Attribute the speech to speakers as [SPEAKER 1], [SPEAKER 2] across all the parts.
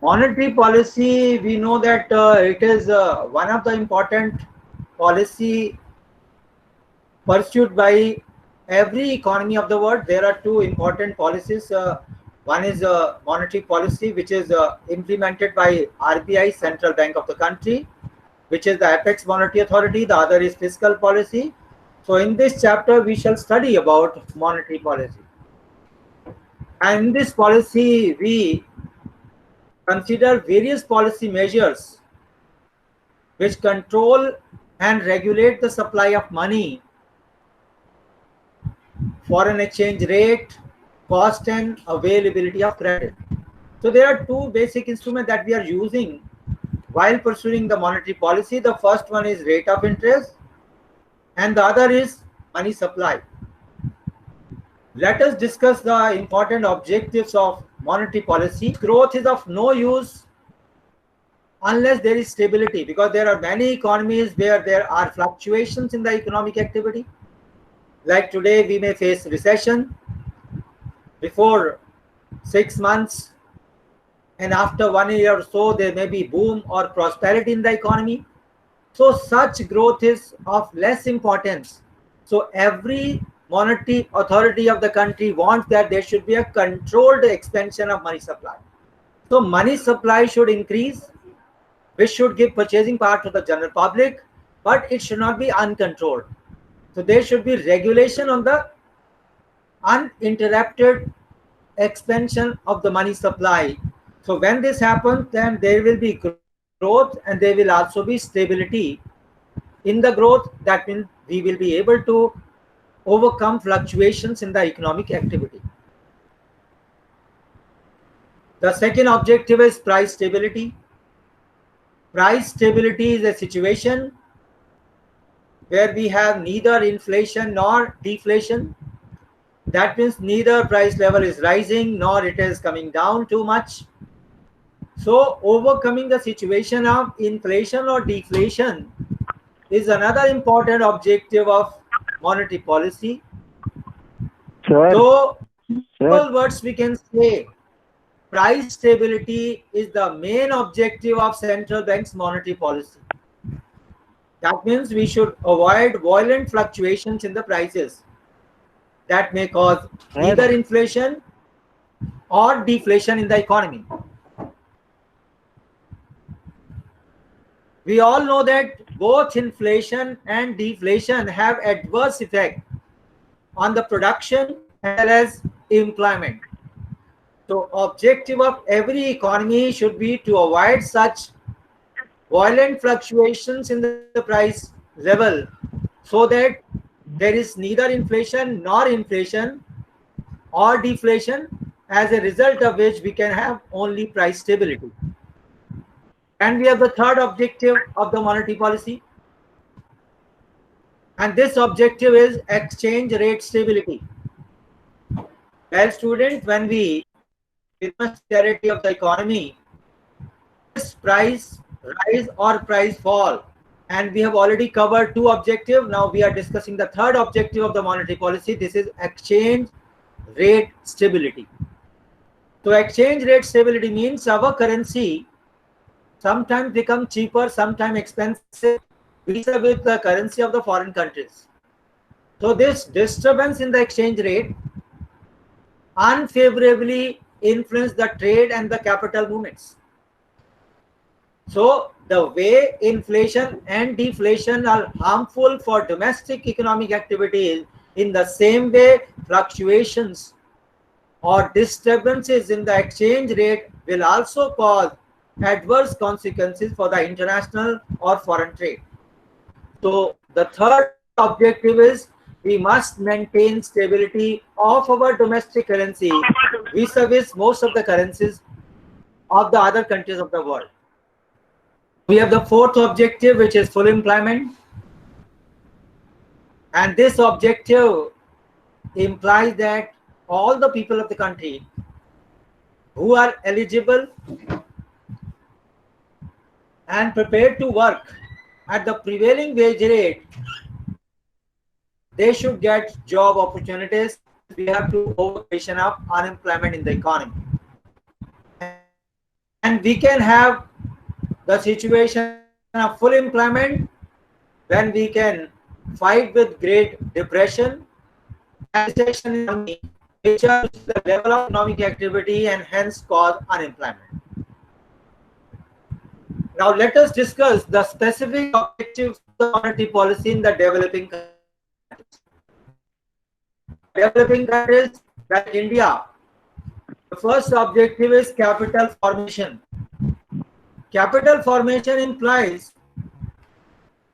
[SPEAKER 1] Monetary policy, we know that it is one of the important policy pursued by every economy of the world. There are two important policies. One is monetary policy, which is implemented by RBI, Central Bank of the country, which is the apex monetary authority. The other is fiscal policy. So in this chapter, we shall study about monetary policy. And in this policy, we consider various policy measures which control and regulate the supply of money, foreign exchange rate, cost and availability of credit. So there are two basic instruments that we are using while pursuing the monetary policy. The first one is rate of interest and the other is money supply. Let us discuss the important objectives of monetary policy. Growth is of no use unless there is stability, because there are many economies where there are fluctuations in the economic activity. Like today, we may face recession. Before 6 months and after 1 year or so, there may be boom or prosperity in the economy. So such growth is of less importance. So every monetary authority of the country wants that there should be a controlled expansion of money supply. So money supply should increase, which should give purchasing power to the general public, but it should not be uncontrolled. So there should be regulation on the uninterrupted expansion of the money supply. So when this happens, then there will be growth and there will also be stability in the growth. That means we will be able to overcome fluctuations in the economic activity. The second objective is price stability. Price stability is a situation where we have neither inflation nor deflation. That means neither price level is rising nor it is coming down too much. So overcoming the situation of inflation or deflation is another important objective of monetary policy. So in simple words, we can say price stability is the main objective of central bank's monetary policy. That means we should avoid violent fluctuations in the prices that may cause either inflation or deflation in the economy. We all know that both inflation and deflation have adverse effect on the production as well as employment. So objective of every economy should be to avoid such violent fluctuations in the price level, so that there is neither inflation nor inflation or deflation, as a result of which we can have only price stability. And we have the third objective of the monetary policy, and this objective is exchange rate stability. Well, students, when we discuss stability of the economy, this price rise or price fall, and we have already covered two objectives. Now we are discussing the third objective of the monetary policy. This is exchange rate stability. So exchange rate stability means our currency sometimes become cheaper, sometimes expensive vis-a-vis the currency of the foreign countries. So this disturbance in the exchange rate unfavorably influence the trade and the capital movements. So the way inflation and deflation are harmful for domestic economic activities, in the same way fluctuations or disturbances in the exchange rate will also cause adverse consequences for the international or foreign trade. So the third objective is we must maintain stability of our domestic currency vis-a-vis most of the currencies of the other countries of the world. We have the fourth objective, which is full employment, and this objective implies that all the people of the country who are eligible and prepared to work at the prevailing wage rate, they should get job opportunities. We have to overcome of unemployment in the economy. And And we can have the situation of full employment when we can fight with Great Depression and recession in economy, which are the level of economic activity and hence cause unemployment. Now let us discuss the specific objectives of the monetary policy in the developing countries. Developing countries like India, the first objective is capital formation. Capital formation implies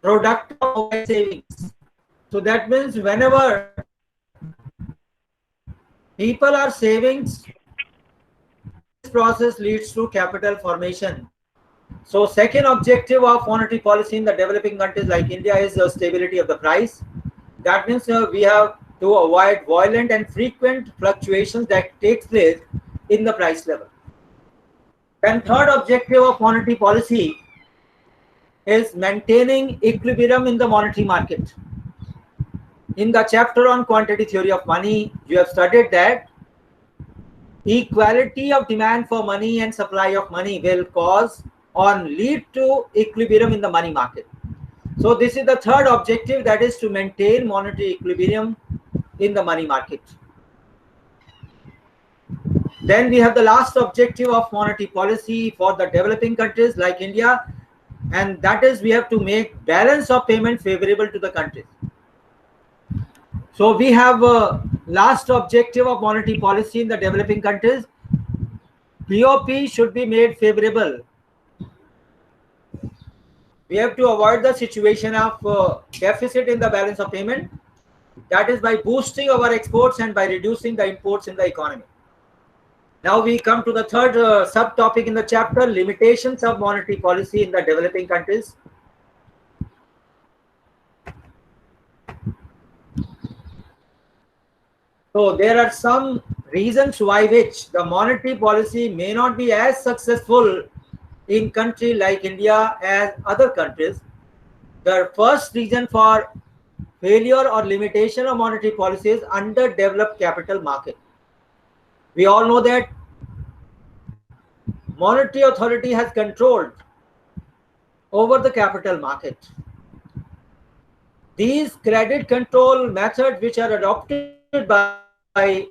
[SPEAKER 1] product of savings. So that means whenever people are saving, this process leads to capital formation. So second objective of monetary policy in the developing countries like India is the stability of the price. That means we have to avoid violent and frequent fluctuations that takes place in the price level. Then third objective of monetary policy is maintaining equilibrium in the monetary market. In the chapter on quantity theory of money, you have studied that equality of demand for money and supply of money will cause or lead to equilibrium in the money market. So this is the third objective, that is to maintain monetary equilibrium in the money market. Then we have the last objective of monetary policy for the developing countries like India, and that is we have to make balance of payment favorable to the countries. So we have a last objective of monetary policy in the developing countries. BOP should be made favorable. We have to avoid the situation of deficit in the balance of payment. That is by boosting our exports and by reducing the imports in the economy. Now we come to the third subtopic in the chapter, limitations of monetary policy in the developing countries. So there are some reasons why which the monetary policy may not be as successful in country like India as other countries. The first reason for failure or limitation of monetary policy is underdeveloped capital market. We all know that monetary authority has controlled over the capital market. These credit control methods which are adopted by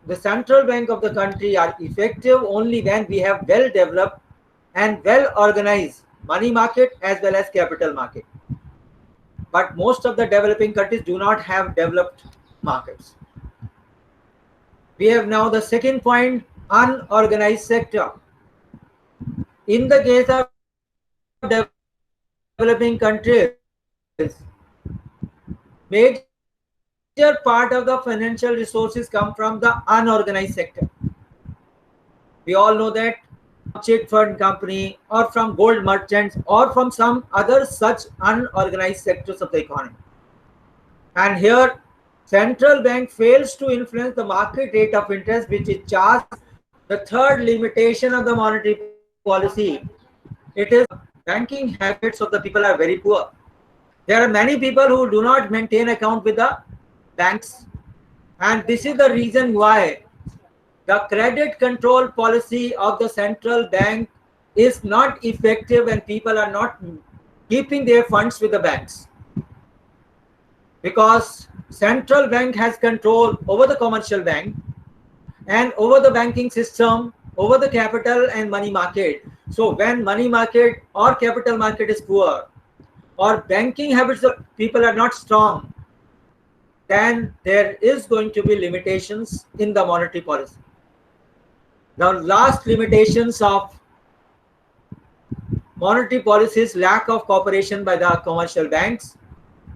[SPEAKER 1] the central bank of the country are effective only when we have well developed and well organized money market as well as capital market. But most of the developing countries do not have developed markets. We have now the second point, unorganized sector. In the case of developing countries, major part of the financial resources come from the unorganized sector. We all know that chit fund company or from gold merchants or from some other such unorganized sectors of the economy. And here central bank fails to influence the market rate of interest which is charged. The third limitation of the monetary policy, it is banking habits of the people are very poor. There are many people who do not maintain account with the banks, and this is the reason why the credit control policy of the central bank is not effective and people are not keeping their funds with the banks, because central bank has control over the commercial bank and over the banking system, over the capital and money market. So when money market or capital market is poor or banking habits of people are not strong, then there is going to be limitations in the monetary policy. Now last limitations of monetary policy is lack of cooperation by the commercial banks.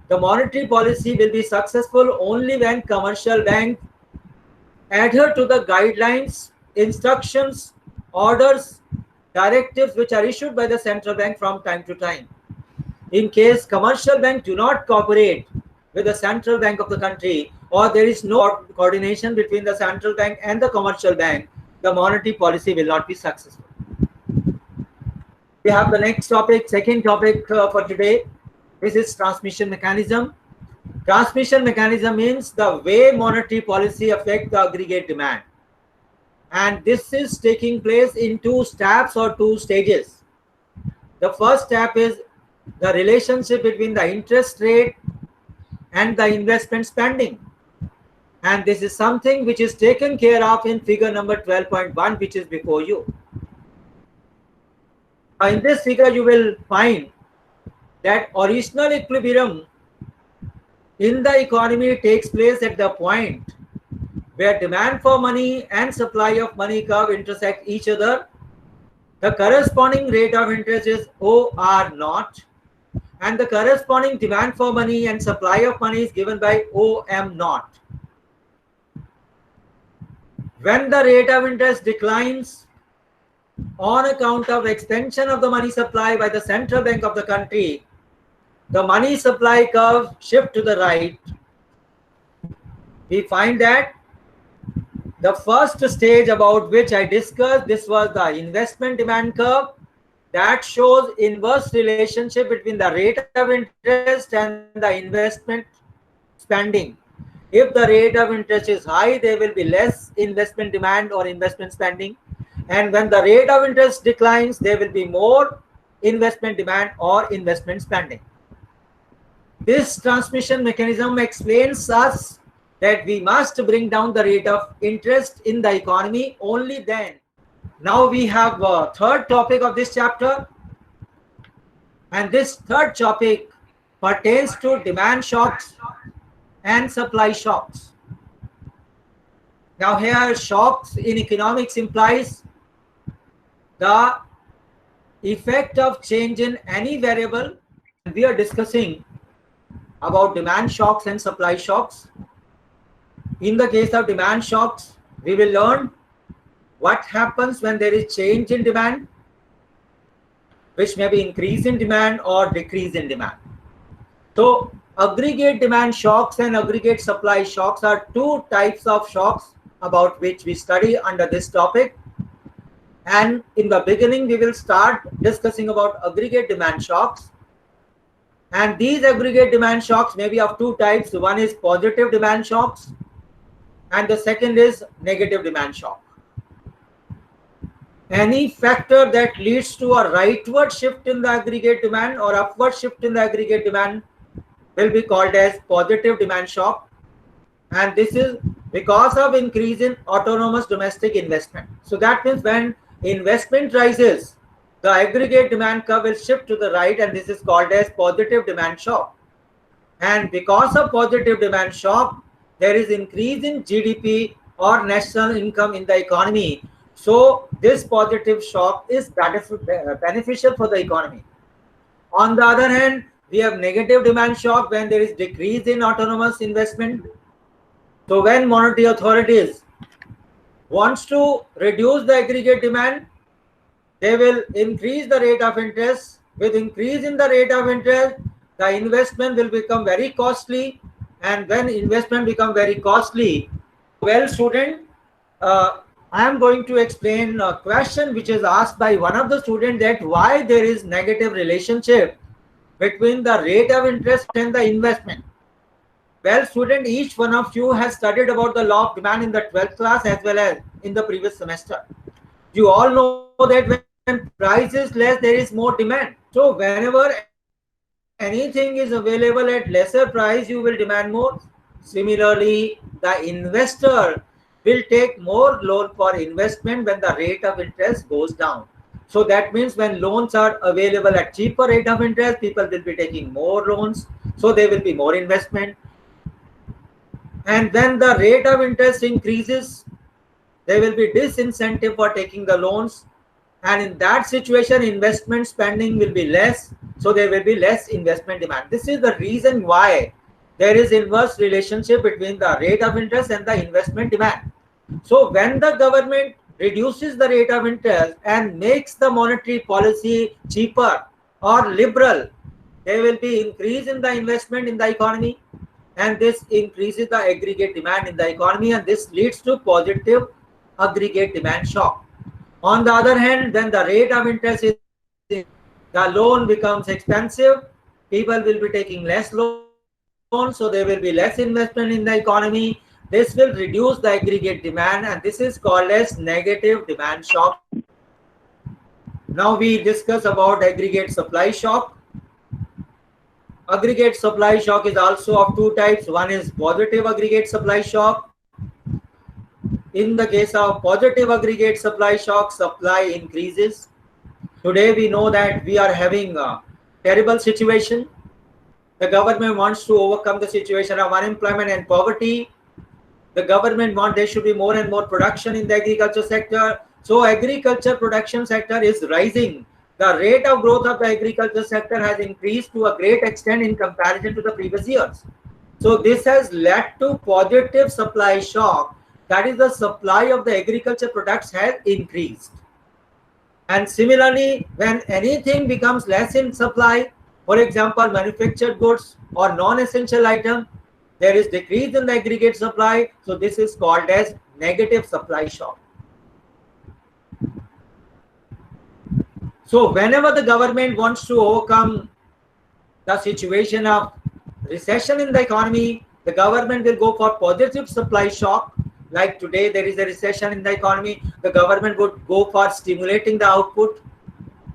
[SPEAKER 1] The monetary policy will be successful only when commercial banks adhere to the guidelines, instructions, orders, directives which are issued by the central bank from time to time. In case commercial banks do not cooperate with the central bank of the country, or there is no coordination between the central bank and the commercial bank, the monetary policy will not be successful. We have the next topic, second topic for today. This is transmission mechanism. Transmission mechanism means the way monetary policy affects the aggregate demand. And this is taking place in two steps or two stages. The first step is the relationship between the interest rate and the investment spending. And this is something which is taken care of in figure number 12.1, which is before you. In this figure, you will find that original equilibrium in the economy takes place at the point where demand for money and supply of money curve intersect each other. The corresponding rate of interest is OR naught, and the corresponding demand for money and supply of money is given by OM naught. When the rate of interest declines on account of extension of the money supply by the central bank of the country, the money supply curve shift to the right. We find that the first stage about which I discussed, this was the investment demand curve that shows inverse relationship between the rate of interest and the investment spending. If the rate of interest is high, there will be less investment demand or investment spending. And when the rate of interest declines, there will be more investment demand or investment spending. This transmission mechanism explains us that we must bring down the rate of interest in the economy, only then. Now we have a third topic of this chapter, and this third topic pertains to demand shocks and supply shocks. Now here, shocks in economics implies the effect of change in any variable. We are discussing about demand shocks and supply shocks. In the case of demand shocks, we will learn what happens when there is change in demand, which may be increase in demand or decrease in demand. So aggregate demand shocks and aggregate supply shocks are two types of shocks about which we study under this topic. And in the beginning, we will start discussing about aggregate demand shocks. And these aggregate demand shocks may be of two types. One is positive demand shocks, and the second is negative demand shock. Any factor that leads to a rightward shift in the aggregate demand or upward shift in the aggregate demand will be called as positive demand shock. And this is because of increase in autonomous domestic investment. So that means when investment rises, the aggregate demand curve will shift to the right, and this is called as positive demand shock. And because of positive demand shock, there is increase in GDP or national income in the economy. So this positive shock is beneficial for the economy. On the other hand, we have negative demand shock when there is decrease in autonomous investment. So when monetary authorities wants to reduce the aggregate demand, they will increase the rate of interest. With increase in the rate of interest, the investment will become very costly. And when investment become very costly, well, student, I am going to explain a question which is asked by one of the students, that why there is negative relationship between the rate of interest and the investment. Well, student, each one of you has studied about the law of demand in the 12th class as well as in the previous semester. You all know that when price is less, there is more demand. So whenever anything is available at lesser price, you will demand more. Similarly, the investor will take more loan for investment when the rate of interest goes down. So that means when loans are available at cheaper rate of interest, people will be taking more loans. So there will be more investment. And when the rate of interest increases, there will be disincentive for taking the loans. And in that situation, investment spending will be less. So there will be less investment demand. This is the reason why there is inverse relationship between the rate of interest and the investment demand. So when the government reduces the rate of interest and makes the monetary policy cheaper or liberal, there will be increase in the investment in the economy, and this increases the aggregate demand in the economy, and this leads to positive aggregate demand shock. On the other hand, when the rate of interest is, the loan becomes expensive, people will be taking less loans, so there will be less investment in the economy. This will reduce the aggregate demand, and this is called as negative demand shock. Now we discuss about aggregate supply shock. Aggregate supply shock is also of two types. One is positive aggregate supply shock. In the case of positive aggregate supply shock, supply increases. Today we know that we are having a terrible situation. The government wants to overcome the situation of unemployment and poverty. The government wants there should be more and more production in the agriculture sector. So agriculture production sector is rising. The rate of growth of the agriculture sector has increased to a great extent in comparison to the previous years. So this has led to positive supply shock. That is, the supply of the agriculture products has increased. And similarly, when anything becomes less in supply, for example, manufactured goods or non-essential item, there is decrease in the aggregate supply. So this is called as negative supply shock. So whenever the government wants to overcome the situation of recession in the economy, the government will go for positive supply shock. Like today there is a recession in the economy, the government would go for stimulating the output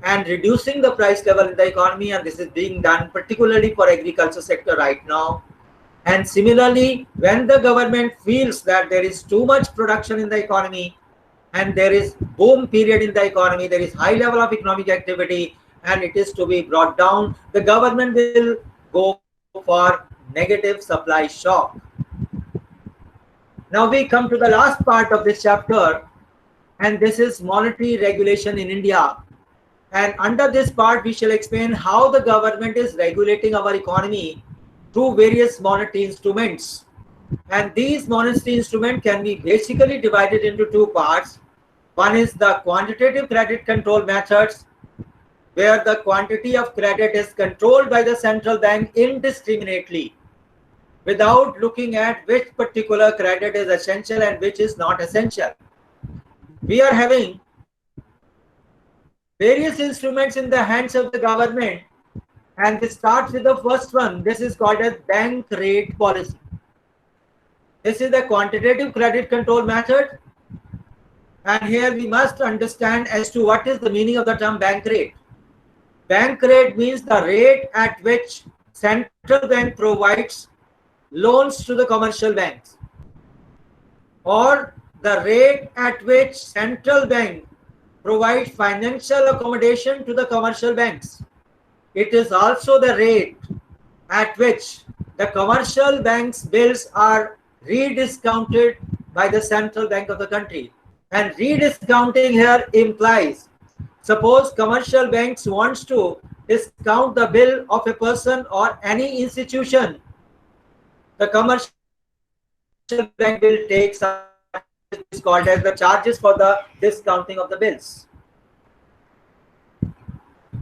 [SPEAKER 1] and reducing the price level in the economy, and this is being done particularly for agriculture sector right now. And similarly, when the government feels that there is too much production in the economy and there is boom period in the economy, there is high level of economic activity and it is to be brought down, the government will go for negative supply shock. Now we come to the last part of this chapter, and this is monetary regulation in India. And under this part, we shall explain how the government is regulating our economy through various monetary instruments. And these monetary instruments can be basically divided into two parts. One is the quantitative credit control methods, where the quantity of credit is controlled by the central bank indiscriminately, without looking at which particular credit is essential and which is not essential. We are having various instruments in the hands of the government, and this starts with the first one. This is called as bank rate policy. This is the quantitative credit control method, and here we must understand as to what is the meaning of the term bank rate. Bank rate means the rate at which central bank provides loans to the commercial banks, or the rate at which central bank provides financial accommodation to the commercial banks. It is also the rate at which the commercial banks' bills are rediscounted by the central bank of the country. And rediscounting here implies, suppose commercial banks wants to discount the bill of a person or any institution, the commercial bank will take some, is called as the charges for the discounting of the bills.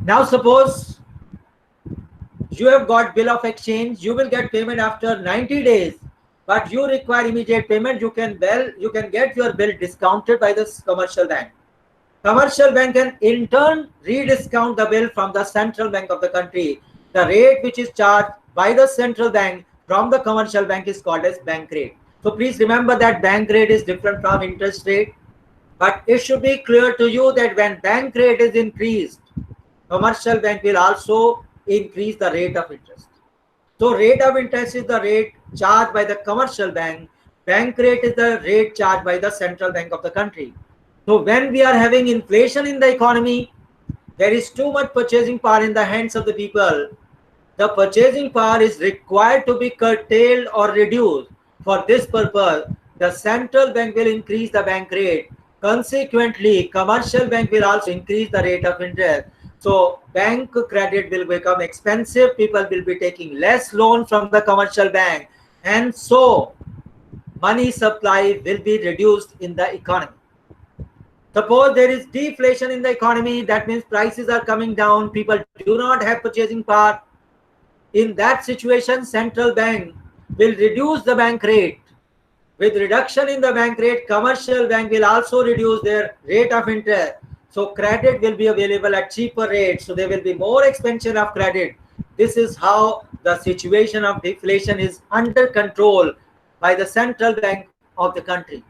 [SPEAKER 1] Now suppose you have got bill of exchange, you will get payment after 90 days, but you require immediate payment. You can get your bill discounted by the commercial bank. Commercial bank can in turn rediscount the bill from the central bank of the country. The rate which is charged by the central bank from the commercial bank is called as bank rate. So please remember that bank rate is different from interest rate, but it should be clear to you that when bank rate is increased, commercial bank will also increase the rate of interest. So rate of interest is the rate charged by the commercial bank. Bank rate is the rate charged by the central bank of the country. So when we are having inflation in the economy, there is too much purchasing power in the hands of the people. The purchasing power is required to be curtailed or reduced. For this purpose, the central bank will increase the bank rate. Consequently, commercial bank will also increase the rate of interest. So bank credit will become expensive. People will be taking less loan from the commercial bank. And so money supply will be reduced in the economy. Suppose there is deflation in the economy, that means prices are coming down. People do not have purchasing power. In that situation, central bank will reduce the bank rate. With reduction in the bank rate, commercial bank will also reduce their rate of interest. So credit will be available at cheaper rates. So there will be more expansion of credit. This is how the situation of deflation is under control by the central bank of the country.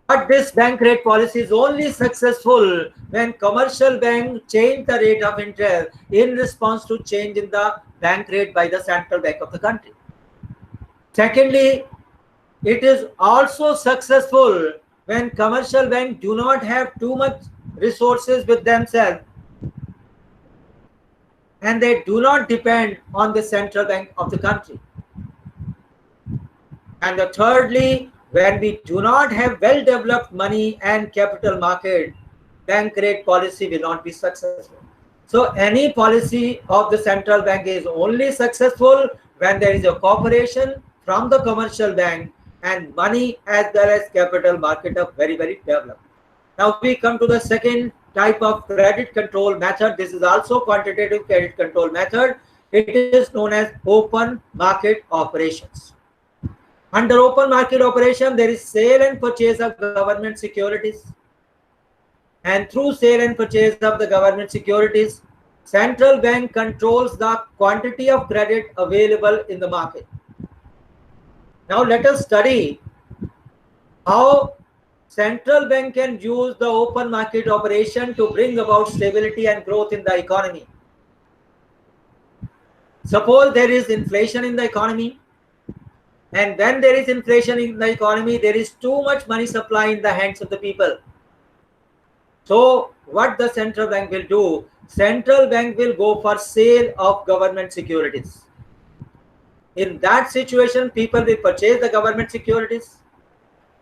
[SPEAKER 1] But this bank rate policy is only successful when commercial bank change the rate of interest in response to change in the bank rate by the central bank of the country. Secondly, it is also successful when commercial banks do not have too much resources with themselves and they do not depend on the central bank of the country. And thirdly, when we do not have well-developed money and capital market, bank rate policy will not be successful. So any policy of the central bank is only successful when there is a cooperation from the commercial bank and money as well as capital market are very, very developed. Now we come to the second type of credit control method. This is also quantitative credit control method. It is known as open market operations. Under open market operation, there is sale and purchase of government securities. And through sale and purchase of the government securities, central bank controls the quantity of credit available in the market. Now let us study how central bank can use the open market operation to bring about stability and growth in the economy. Suppose there is inflation in the economy, and when there is inflation in the economy, there is too much money supply in the hands of the people. So what the central bank will do? Central bank will go for sale of government securities. In that situation, people will purchase the government securities.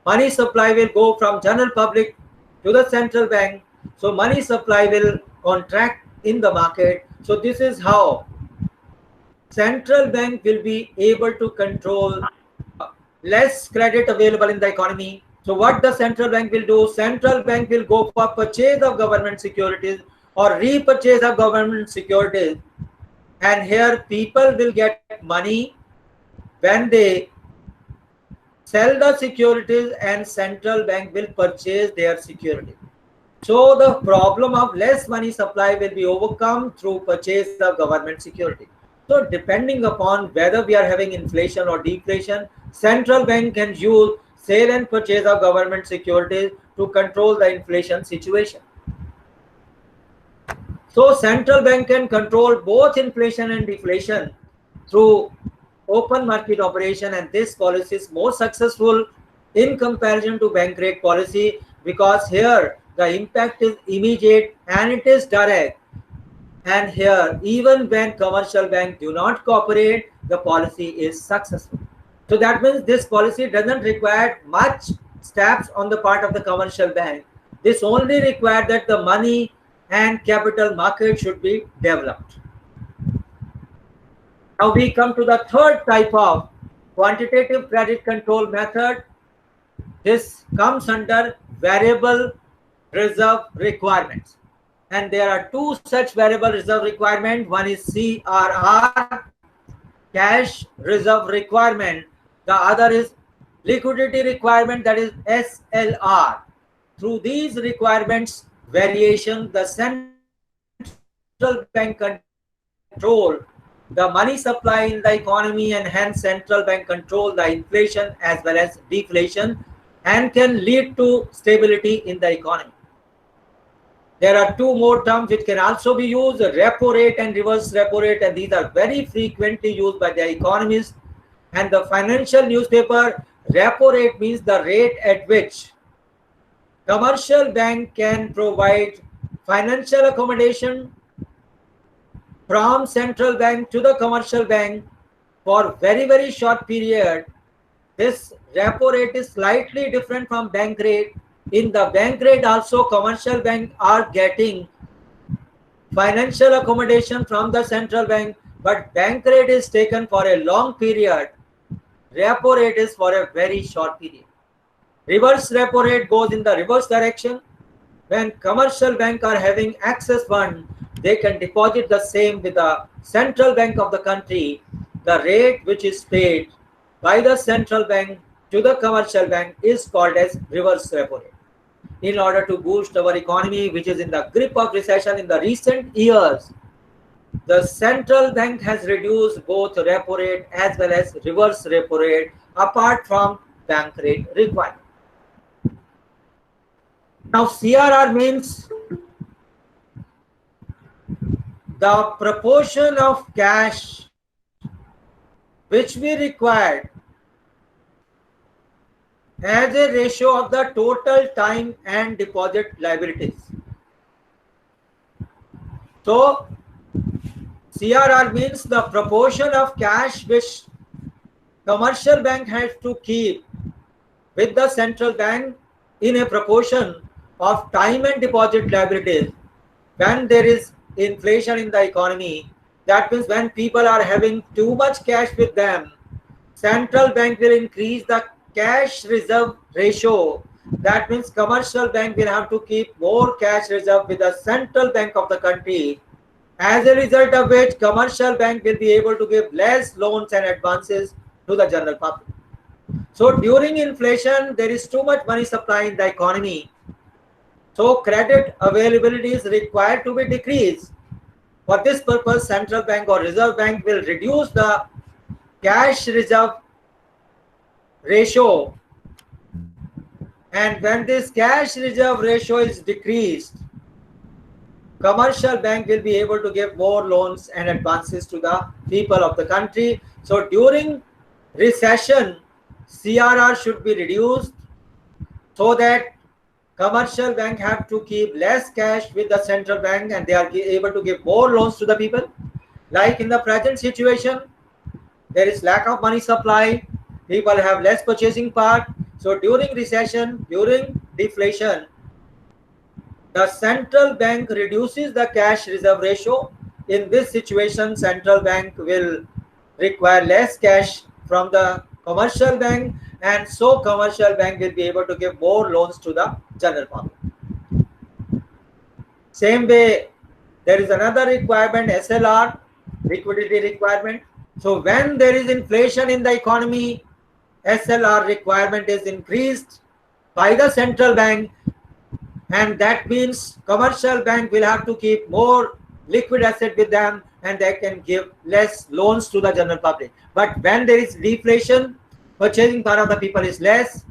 [SPEAKER 1] Money supply will go from general public to the central bank. So money supply will contract in the market. So this is how central bank will be able to control less credit available in the economy. So what the central bank will do? Central bank will go for purchase of government securities or repurchase of government securities. And here people will get money when they sell the securities and central bank will purchase their security. So the problem of less money supply will be overcome through purchase of government security. So depending upon whether we are having inflation or deflation, central bank can use sale and purchase of government securities to control the inflation situation. So central bank can control both inflation and deflation through open market operation, and this policy is more successful in comparison to bank rate policy because here the impact is immediate and it is direct. And here, even when commercial banks do not cooperate, the policy is successful. So that means this policy doesn't require much steps on the part of the commercial bank. This only requires that the money and capital market should be developed. Now we come to the third type of quantitative credit control method. This comes under variable reserve requirements. And there are two such variable reserve requirements. One is CRR, cash reserve requirement. The other is liquidity requirement, that is SLR. Through these requirements variation, the central bank control the money supply in the economy and hence central bank control the inflation as well as deflation and can lead to stability in the economy. There are two more terms which can also be used, repo rate and reverse repo rate, and these are very frequently used by the economists and the financial newspaper. Repo rate means the rate at which commercial bank can provide financial accommodation from central bank to the commercial bank for very, very short period. This repo rate is slightly different from bank rate. In the bank rate also commercial bank are getting financial accommodation from the central bank, but bank rate is taken for a long period. Repo rate is for a very short period. Reverse repo rate goes in the reverse direction. When commercial bank are having excess fund, they can deposit the same with the central bank of the country. The rate which is paid by the central bank to the commercial bank is called as reverse repo rate. In order to boost our economy, which is in the grip of recession in the recent years, the central bank has reduced both repo rate as well as reverse repo rate apart from bank rate requirement. Now CRR means the proportion of cash which we required as a ratio of the total time and deposit liabilities. So CRR means the proportion of cash which commercial bank has to keep with the central bank in a proportion of time and deposit liabilities. When there is inflation in the economy, that means when people are having too much cash with them, central bank will increase the cash reserve ratio. That means commercial bank will have to keep more cash reserve with the central bank of the country. As a result of which, commercial bank will be able to give less loans and advances to the general public. So during inflation, there is too much money supply in the economy. So credit availability is required to be decreased. For this purpose, central bank or reserve bank will reduce the cash reserve ratio. And when this cash reserve ratio is decreased, commercial bank will be able to give more loans and advances to the people of the country. So during recession, CRR should be reduced so that commercial bank have to keep less cash with the central bank and they are able to give more loans to the people. Like in the present situation, there is lack of money supply, people have less purchasing power. So during recession, during deflation, the central bank reduces the cash reserve ratio. In this situation, central bank will require less cash from the commercial bank, and so commercial bank will be able to give more loans to the general public. Same way, there is another requirement, SLR, liquidity requirement. So when there is inflation in the economy, SLR requirement is increased by the central bank, and that means commercial bank will have to keep more liquid asset with them and they can give less loans to the general public. But when there is deflation, purchasing power of the people is less,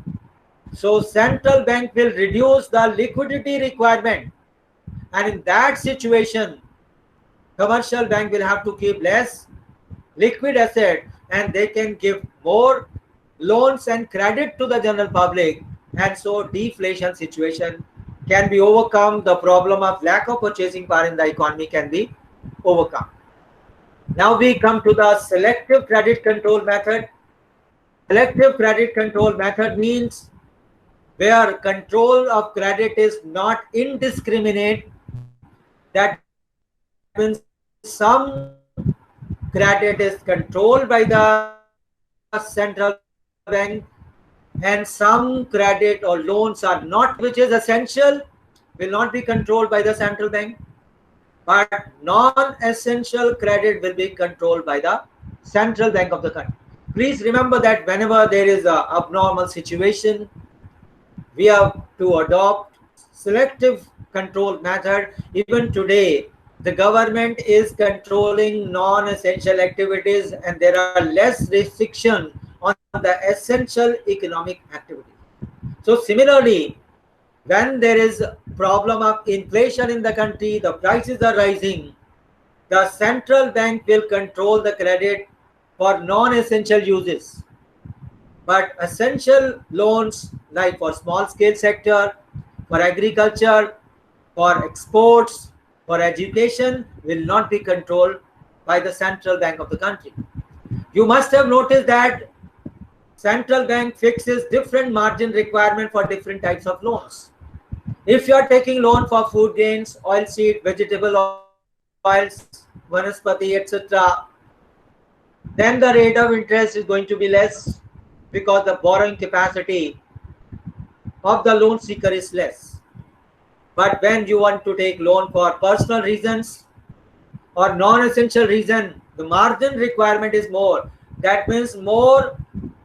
[SPEAKER 1] so central bank will reduce the liquidity requirement, and in that situation commercial bank will have to keep less liquid asset and they can give more loans and credit to the general public, and so deflation situation can be overcome. The problem of lack of purchasing power in the economy can be overcome. Now we come to the selective credit control method. Selective credit control method means where control of credit is not indiscriminate. That means some credit is controlled by the central bank and some credit or loans are not, which is essential, will not be controlled by the central bank, but non-essential credit will be controlled by the central bank of the country. Please remember that whenever there is an abnormal situation, we have to adopt selective control method. Even today, the government is controlling non-essential activities and there are less restrictions on the essential economic activity. So similarly, when there is a problem of inflation in the country, the prices are rising, the central bank will control the credit for non-essential uses. But essential loans like for small scale sector, for agriculture, for exports, for education will not be controlled by the central bank of the country. You must have noticed that central bank fixes different margin requirement for different types of loans. If you are taking loan for food grains, oilseed, vegetable oils, vanaspati, etc., then the rate of interest is going to be less because the borrowing capacity of the loan seeker is less. But when you want to take loan for personal reasons or non-essential reason, the margin requirement is more. That means more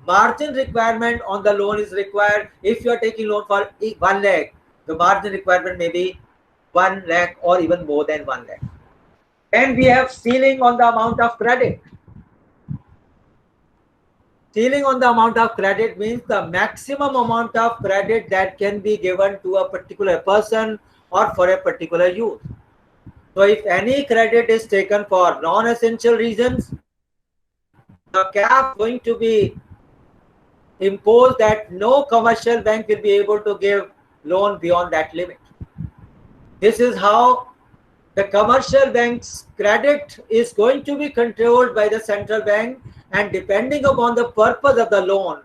[SPEAKER 1] margin requirement on the loan is required. If you are taking loan for 1 lakh, the margin requirement may be 1 lakh or even more than 1 lakh. Then we have ceiling on the amount of credit. Ceiling on the amount of credit means the maximum amount of credit that can be given to a particular person or for a particular use. So if any credit is taken for non-essential reasons, the cap going to be imposed that no commercial bank will be able to give loan beyond that limit. This is how the commercial bank's credit is going to be controlled by the central bank, and depending upon the purpose of the loan,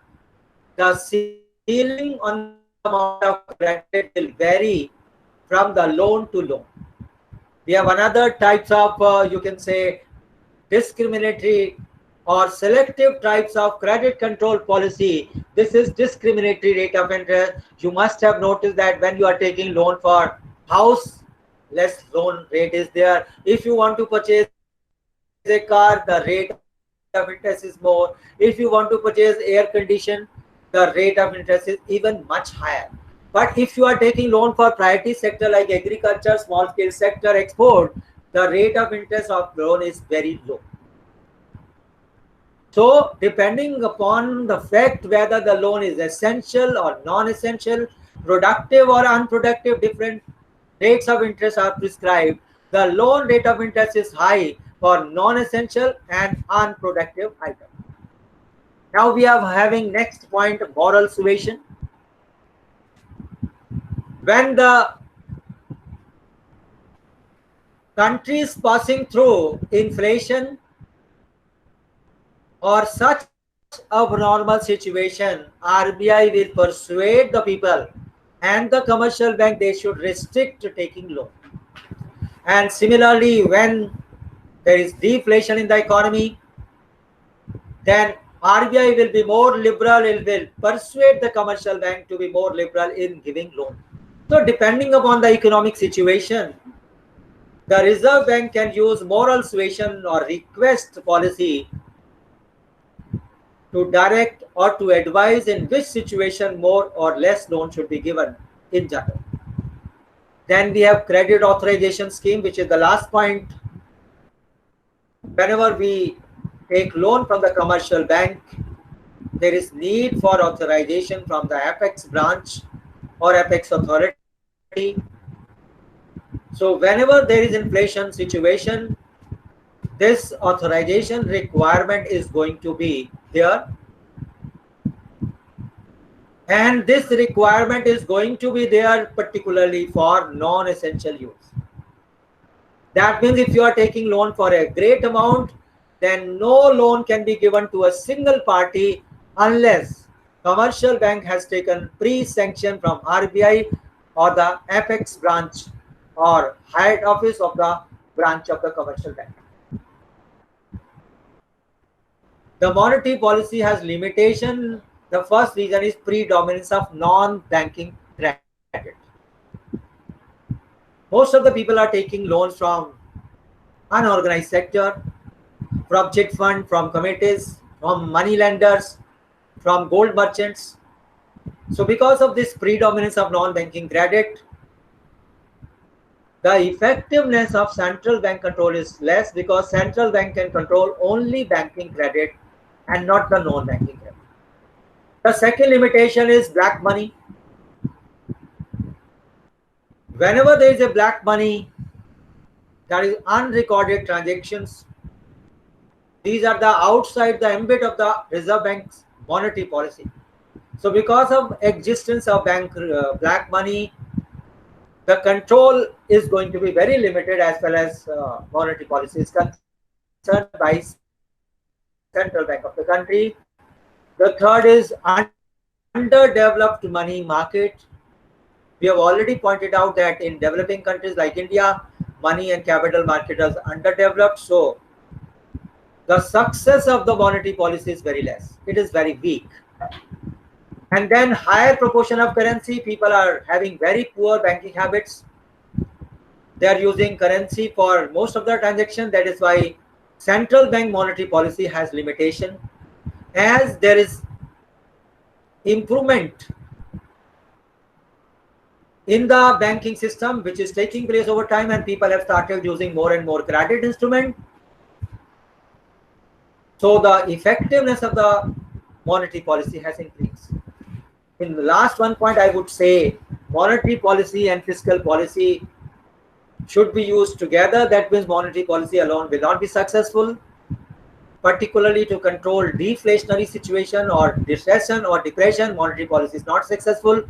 [SPEAKER 1] the ceiling on the amount of credit will vary from the loan to loan. We have another types of you can say discriminatory or selective types of credit control policy. This is discriminatory rate of interest. You must have noticed that when you are taking loan for house, less loan rate is there. If you want to purchase a car, the rate of interest is more. If you want to purchase air condition, the rate of interest is even much higher. But if you are taking loan for priority sector like agriculture, small scale sector, export, the rate of interest of loan is very low. So depending upon the fact whether the loan is essential or non-essential, productive or unproductive, different rates of interest are prescribed. The loan rate of interest is high for non-essential and unproductive items. Now we are having next point, moral suasion. When the country is passing through inflation or such abnormal situation, RBI will persuade the people and the commercial bank they should restrict taking loan. And similarly, when there is deflation in the economy, then RBI will be more liberal. It will persuade the commercial bank to be more liberal in giving loan. So depending upon the economic situation, the Reserve Bank can use moral suasion or request policy to direct or to advise in which situation more or less loan should be given in general. Then we have credit authorization scheme, which is the last point. Whenever we take loan from the commercial bank, there is need for authorization from the apex branch or apex authority. So whenever there is inflation situation, this authorization requirement is going to be there, and this requirement is going to be there particularly for non-essential use. That means if you are taking loan for a great amount, then no loan can be given to a single party unless commercial bank has taken pre-sanction from RBI or the apex branch or head office of the branch of the commercial bank. The monetary policy has limitation. The first reason is predominance of non-banking credit. Most of the people are taking loans from unorganized sector, from chit fund, from committees, from money lenders, from gold merchants. So because of this predominance of non-banking credit, the effectiveness of central bank control is less, because central bank can control only banking credit and not the non-banking credit. The second limitation is black money. Whenever there is a black money, that is unrecorded transactions. These are the outside the ambit of the Reserve Bank's monetary policy. So because of existence of black money, the control is going to be very limited as well as monetary policy is concerned by central bank of the country. The third is underdeveloped money market. We have already pointed out that in developing countries like India, money and capital market is underdeveloped. So the success of the monetary policy is very less. It is very weak. And then higher proportion of currency. People are having very poor banking habits. They are using currency for most of their transactions. That is why central bank monetary policy has limitation. As there is improvement in the banking system, which is taking place over time, and people have started using more and more credit instrument. So the effectiveness of the monetary policy has increased. In the last one point, I would say monetary policy and fiscal policy should be used together. That means monetary policy alone will not be successful, particularly to control deflationary situation or recession or depression. Monetary policy is not successful.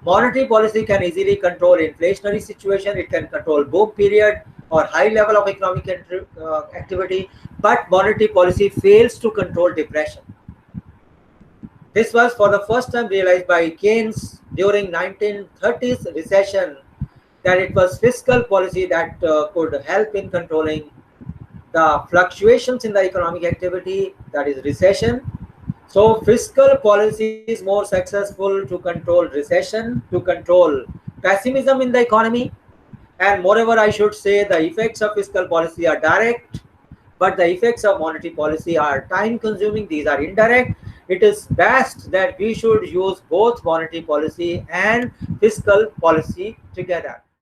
[SPEAKER 1] Monetary policy can easily control inflationary situation. It can control boom period or high level of economic activity, but monetary policy fails to control depression. This was for the first time realized by Keynes during 1930s recession, that it was fiscal policy that could help in controlling the fluctuations in the economic activity, that is recession. So fiscal policy is more successful to control recession, to control pessimism in the economy. And moreover, I should say the effects of fiscal policy are direct, but the effects of monetary policy are time consuming. These are indirect. It is best that we should use both monetary policy and fiscal policy together.